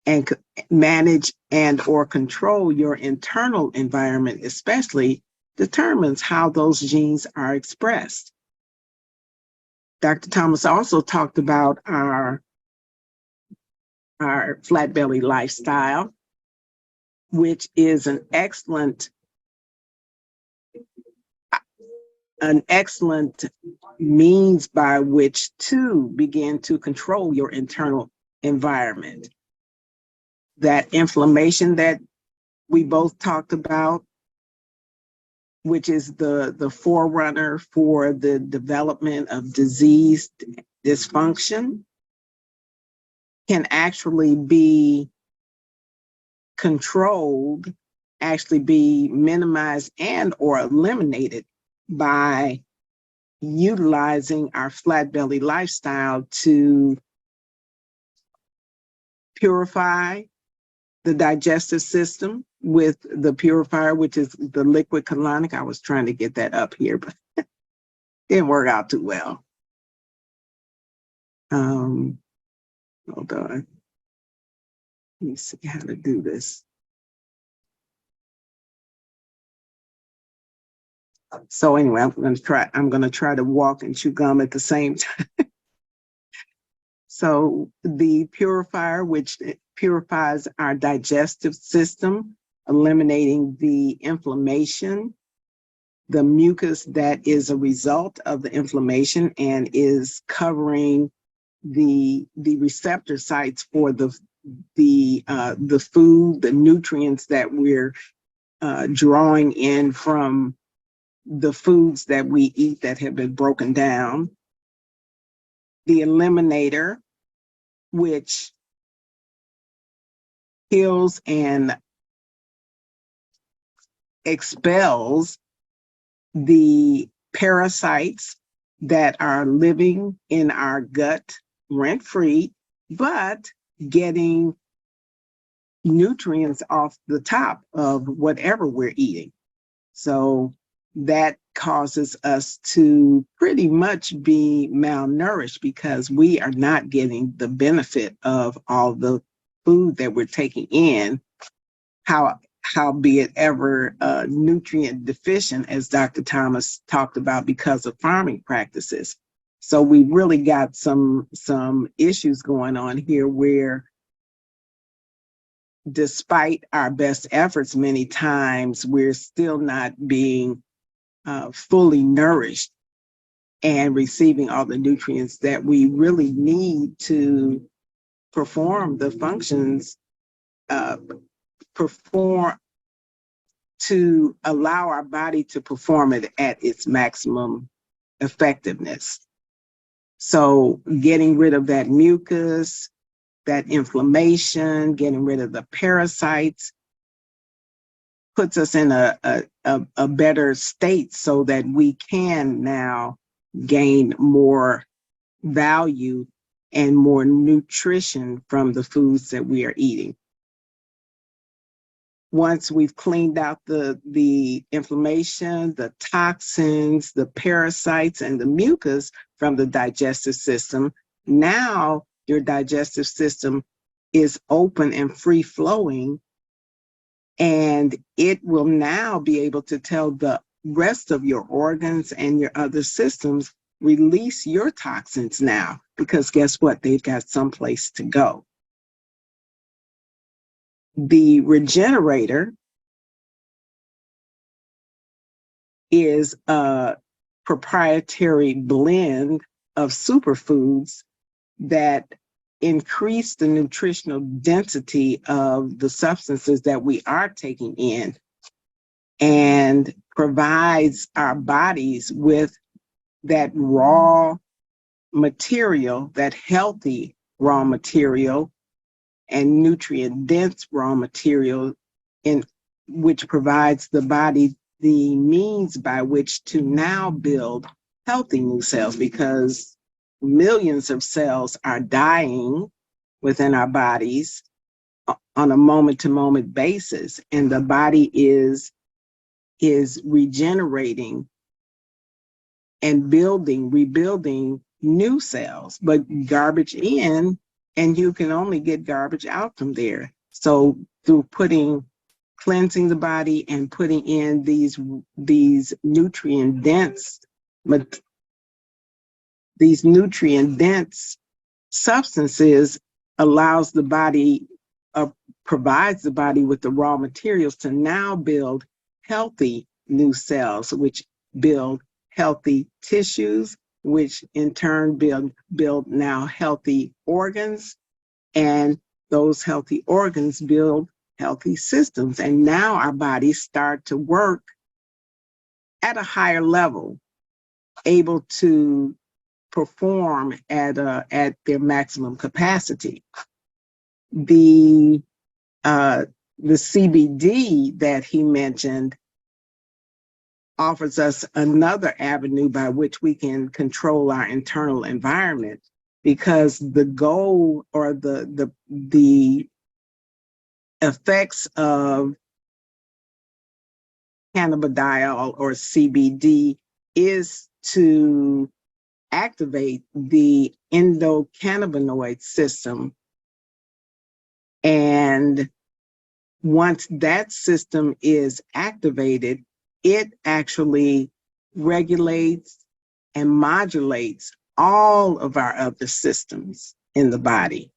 and or control your internal environment, especially, determines how those genes are expressed. Dr. Thomas also talked about our flat belly lifestyle, which is an excellent means by which to begin to control your internal environment. That inflammation that we both talked about, which is the forerunner for the development of disease dysfunction, can actually be controlled, actually be minimized and or eliminated by utilizing our flat belly lifestyle to purify the digestive system with the purifier, which is the liquid colonic. I was trying to get that up here, but didn't work out too well. Hold on. Let me see how to do this. So anyway, I'm gonna try to walk and chew gum at the same time. So the purifier, which purifies our digestive system, eliminating the inflammation, the mucus that is a result of the inflammation, and is covering the receptor sites for the food, the nutrients that we're drawing in from the foods that we eat that have been broken down. The eliminator, which kills and expels the parasites that are living in our gut rent-free, but getting nutrients off the top of whatever we're eating. So that causes us to pretty much be malnourished because we are not getting the benefit of all the food that we're taking in, howbeit ever nutrient deficient, as Dr. Thomas talked about, because of farming practices. So we really got some issues going on here where, despite our best efforts, many times we're still not being fully nourished and receiving all the nutrients that we really need to perform the functions, to allow our body to perform it at its maximum effectiveness. So getting rid of that mucus, that inflammation, getting rid of the parasites, puts us in a better state so that we can now gain more value and more nutrition from the foods that we are eating. Once we've cleaned out the inflammation, the toxins, the parasites, and the mucus from the digestive system, now your digestive system is open and free flowing, and it will now be able to tell the rest of your organs and your other systems, release your toxins now, because guess what? They've got someplace to go. The regenerator is a proprietary blend of superfoods that increase the nutritional density of the substances that we are taking in, and provides our bodies with that raw material, that healthy raw material and nutrient dense raw material, in which provides the body the means by which to now build healthy new cells, because millions of cells are dying within our bodies on a moment-to-moment basis, and the body is regenerating and rebuilding new cells, but garbage in, and you can only get garbage out from there. So through cleansing the body and putting in these nutrient dense substances allows the body, provides the body with the raw materials to now build healthy new cells, which build healthy tissues, which in turn build now healthy organs, and those healthy organs build healthy systems. And now our bodies start to work at a higher level, able to perform at their maximum capacity. The CBD that he mentioned offers us another avenue by which we can control our internal environment, because the goal or the effects of cannabidiol or CBD is to activate the endocannabinoid system. And once that system is activated, it actually regulates and modulates all of our other systems in the body,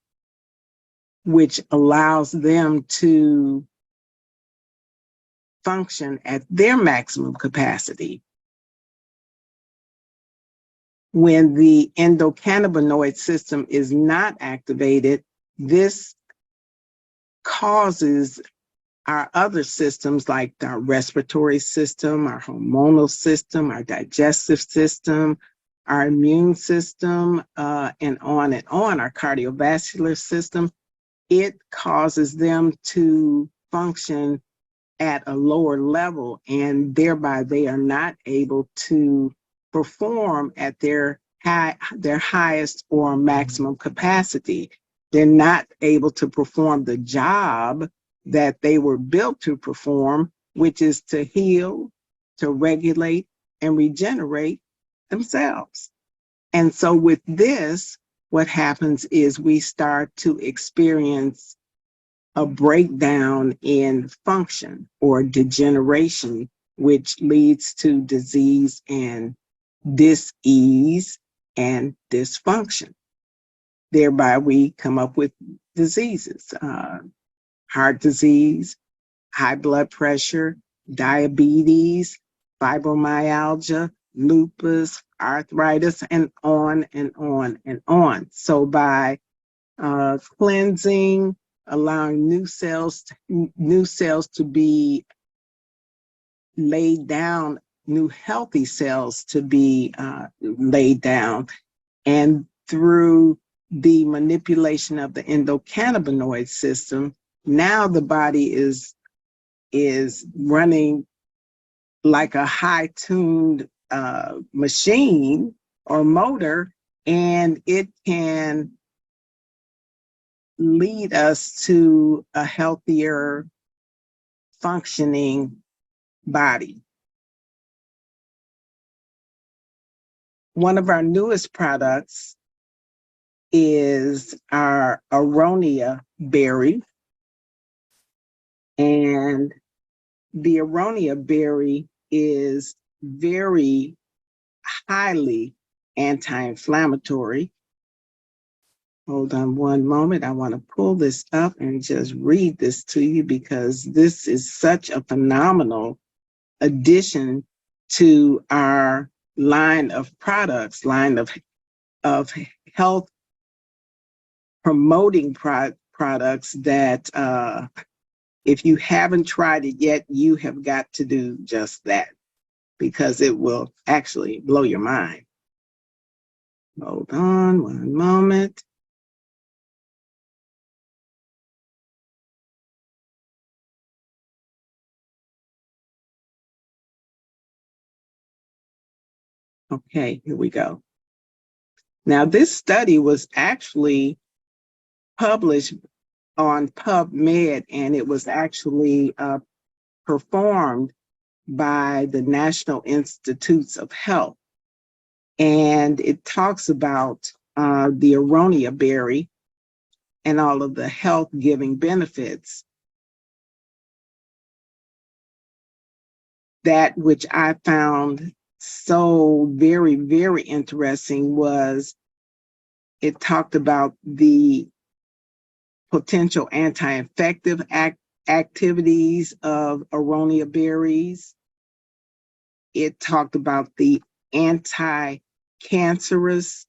which allows them to function at their maximum capacity. When the endocannabinoid system is not activated, this causes our other systems like our respiratory system, our hormonal system, our digestive system, our immune system, and on, our cardiovascular system. It causes them to function at a lower level, and thereby they are not able to perform at their highest or maximum capacity. They're not able to perform the job that they were built to perform, which is to heal, to regulate, and regenerate themselves. And so with this, what happens is we start to experience a breakdown in function or degeneration, which leads to disease and dis-ease and dysfunction. Thereby, we come up with diseases, heart disease, high blood pressure, diabetes, fibromyalgia, lupus, arthritis, and on and on and on. So by cleansing, allowing new cells to be laid down, new healthy cells to be laid down, and through the manipulation of the endocannabinoid system, now the body is running like a high-tuned machine or motor, and it can lead us to a healthier functioning body. One of our newest products is our aronia berry. And the aronia berry is very highly anti-inflammatory. Hold on one moment. I want to pull this up and just read this to you, because this is such a phenomenal addition to our line of products, line of health promoting products that if you haven't tried it yet, you have got to do just that, because it will actually blow your mind. Hold on one moment. Okay, here we go. Now, this study was actually published on PubMed, and it was actually performed by the National Institutes of Health. And it talks about the aronia berry and all of the health-giving benefits. That which I found so very, very interesting was it talked about the potential anti-infective activities of aronia berries. It talked about the anti-cancerous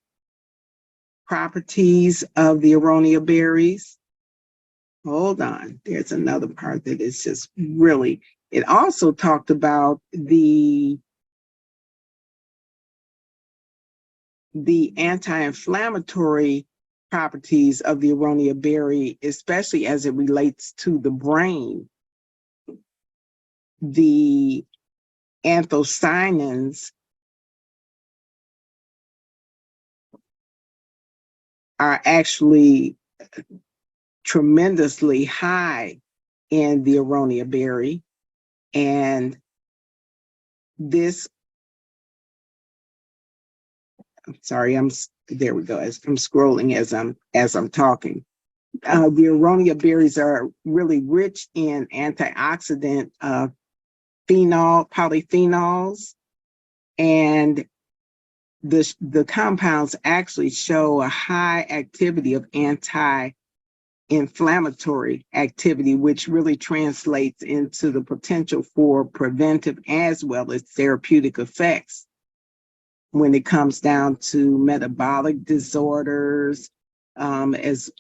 properties of the aronia berries. Hold on, there's another part that is just really, it also talked about the anti-inflammatory properties of the aronia berry, especially as it relates to the brain. The anthocyanins are actually tremendously high in the aronia berry, and this, I'm sorry, there we go. I'm scrolling as I'm talking. The aronia berries are really rich in antioxidant polyphenols, and the compounds actually show a high activity of anti-inflammatory activity, which really translates into the potential for preventive as well as therapeutic effects when it comes down to metabolic disorders, as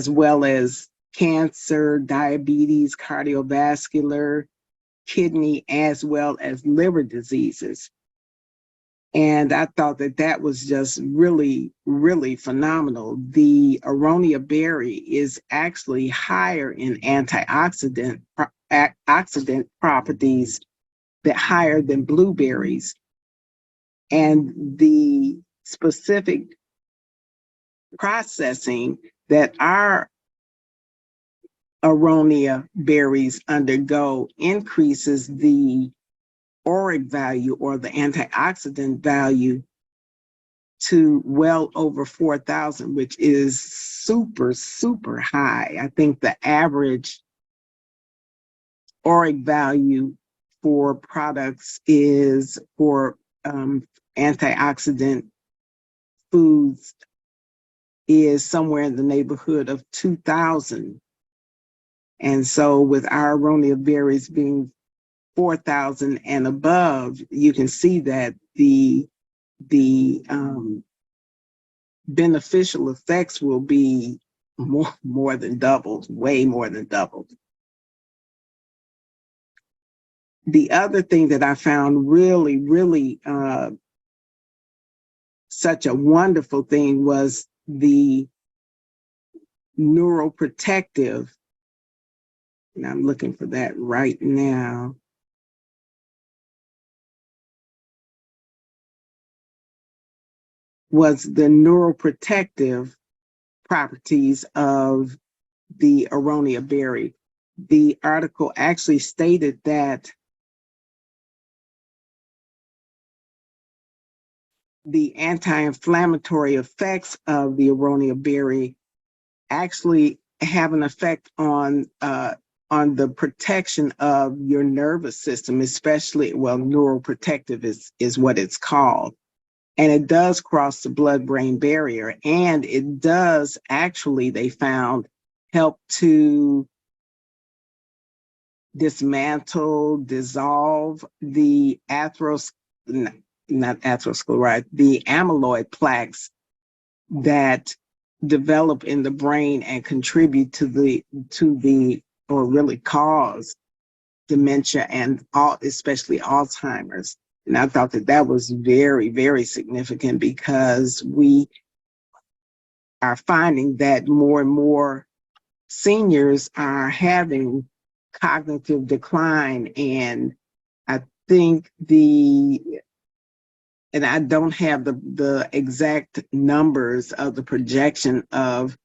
well as cancer, diabetes, cardiovascular, kidney, as well as liver diseases. And I thought that was just really, really phenomenal. The aronia berry is actually higher in antioxidant properties, that higher than blueberries. And the specific processing that our aronia berries undergo increases the ORIC value, or the antioxidant value, to well over 4,000, which is super, super high. I think the average ORIC value for products is for antioxidant foods is somewhere in the neighborhood of 2,000. And so with our aronia berries being 4,000 and above, you can see that the beneficial effects will be more than doubled, way more than doubled. The other thing that I found really, really such a wonderful thing was the neuroprotective, and I'm looking for that right now. Was the neuroprotective properties of the aronia berry. The article actually stated that the anti-inflammatory effects of the aronia berry actually have an effect on the protection of your nervous system, especially, well, neuroprotective is what it's called. And it does cross the blood-brain barrier, and it does actually, they found, help to dissolve the the amyloid plaques that develop in the brain and contribute to the or really cause dementia and especially Alzheimer's. And I thought that was very, very significant, because we are finding that more and more seniors are having cognitive decline. And I think and I don't have the exact numbers of the projection of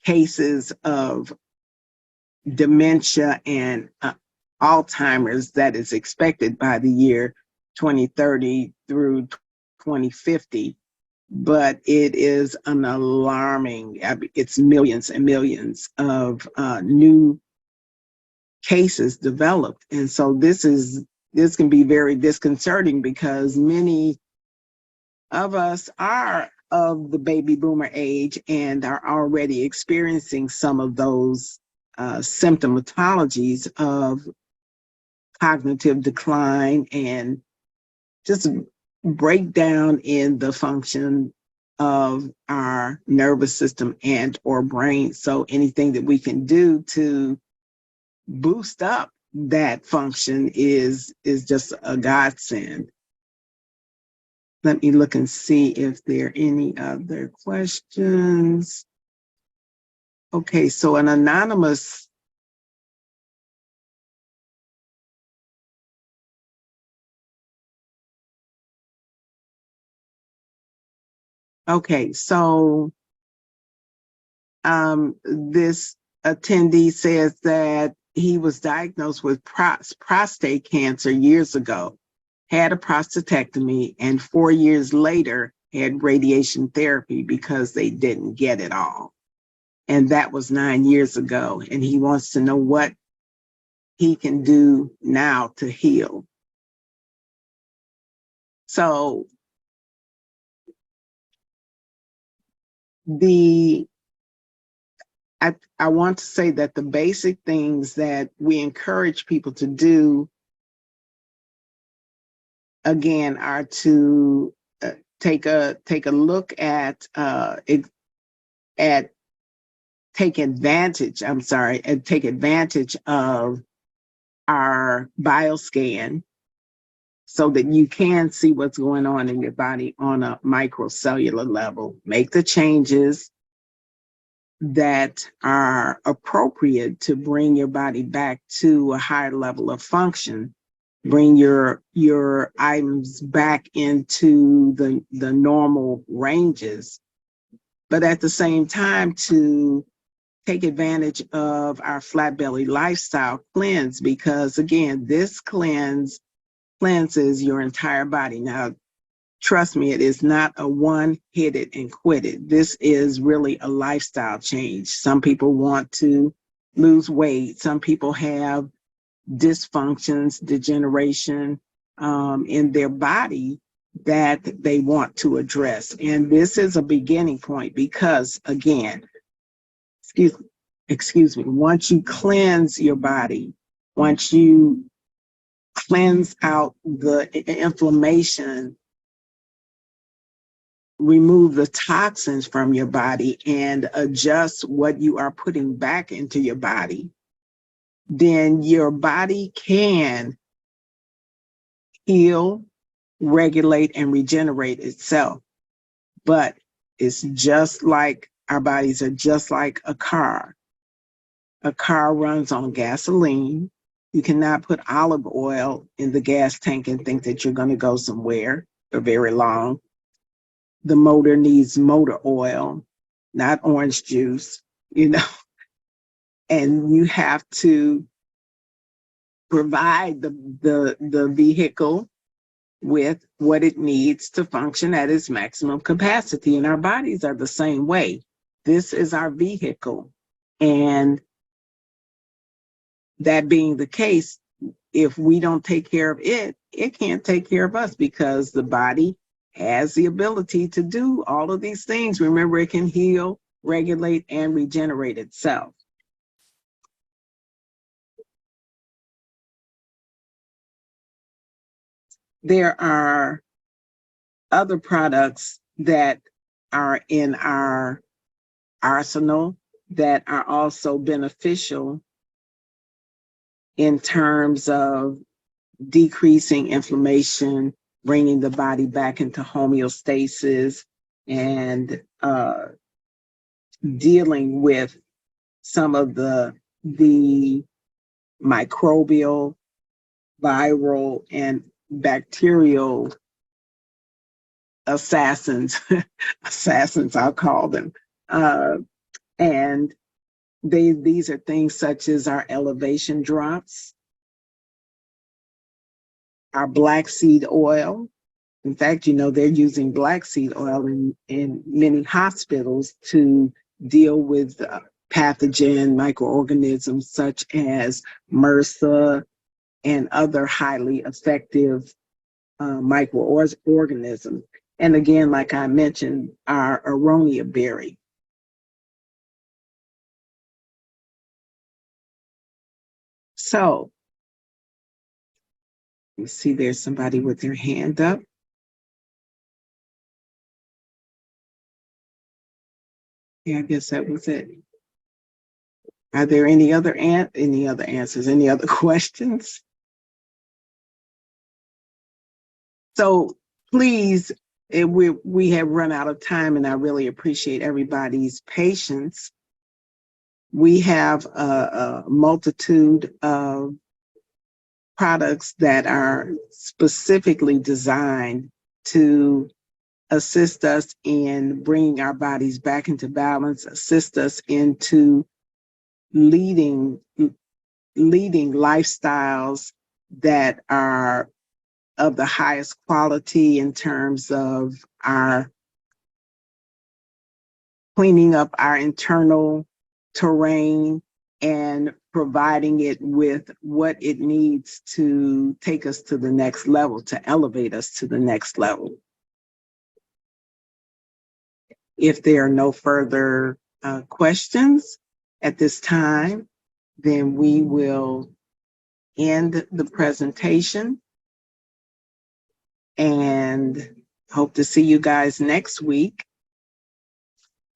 cases of dementia and Alzheimer's that is expected by the year 2030 through 2050. But it is an alarming, it's millions and millions of new cases developed. And so this can be very disconcerting because many of us are of the baby boomer age and are already experiencing some of those symptomatologies of cognitive decline and just breakdown in the function of our nervous system and or brain. So anything that we can do to boost up that function is just a godsend. Let me look and see if there are any other questions. Okay, so an anonymous this attendee says that he was diagnosed with prostate cancer years ago, had a prostatectomy, and 4 years later had radiation therapy because they didn't get it all. And that was 9 years ago. And he wants to know what he can do now to heal. So I want to say that the basic things that we encourage people to do, again, are to take a look at take advantage of our bioscan so that you can see what's going on in your body on a microcellular level. Make the changes that are appropriate to bring your body back to a higher level of function. Bring your items back into the normal ranges, but at the same time to take advantage of our flat belly lifestyle cleanse, because again, this cleanses your entire body. Now, trust me, it is not a one hit it and quit it. This is really a lifestyle change. Some people want to lose weight. Some people have dysfunctions, degeneration in their body that they want to address. And this is a beginning point because, again, excuse me, once you cleanse your body, once you cleanse out the inflammation, remove the toxins from your body and adjust what you are putting back into your body, then your body can heal, regulate, and regenerate itself. But it's just like our bodies are just like a car. A car runs on gasoline. You cannot put olive oil in the gas tank and think that you're going to go somewhere for very long. The motor needs motor oil, not orange juice, and you have to provide the vehicle with what it needs to function at its maximum capacity. And our bodies are the same way. This is our vehicle. And that being the case, if we don't take care of it, it can't take care of us because the body has the ability to do all of these things. Remember, it can heal, regulate, and regenerate itself. There are other products that are in our arsenal that are also beneficial in terms of decreasing inflammation, bringing the body back into homeostasis, and dealing with some of the microbial, viral, and bacterial assassins, I'll call them, And these are things such as our elevation drops, our black seed oil. In fact, you know, they're using black seed oil in many hospitals to deal with pathogen microorganisms such as MRSA and other highly effective microorganisms. And again, like I mentioned, our aronia berry. So, you see there's somebody with their hand up. Yeah, I guess that was it. Are there any other answers, any other questions? So please, we have run out of time, and I really appreciate everybody's patience. We have a multitude of products that are specifically designed to assist us in bringing our bodies back into balance, assist us into leading lifestyles that are of the highest quality in terms of our cleaning up our internal terrain and providing it with what it needs to take us to the next level, to elevate us to the next level. If there are no further questions at this time, then we will end the presentation and hope to see you guys next week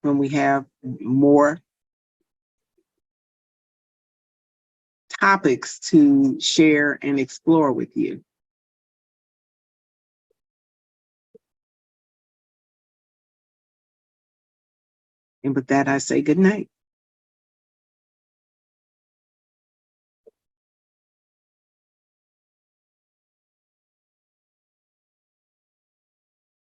when we have more topics to share and explore with you. And with that, I say good night.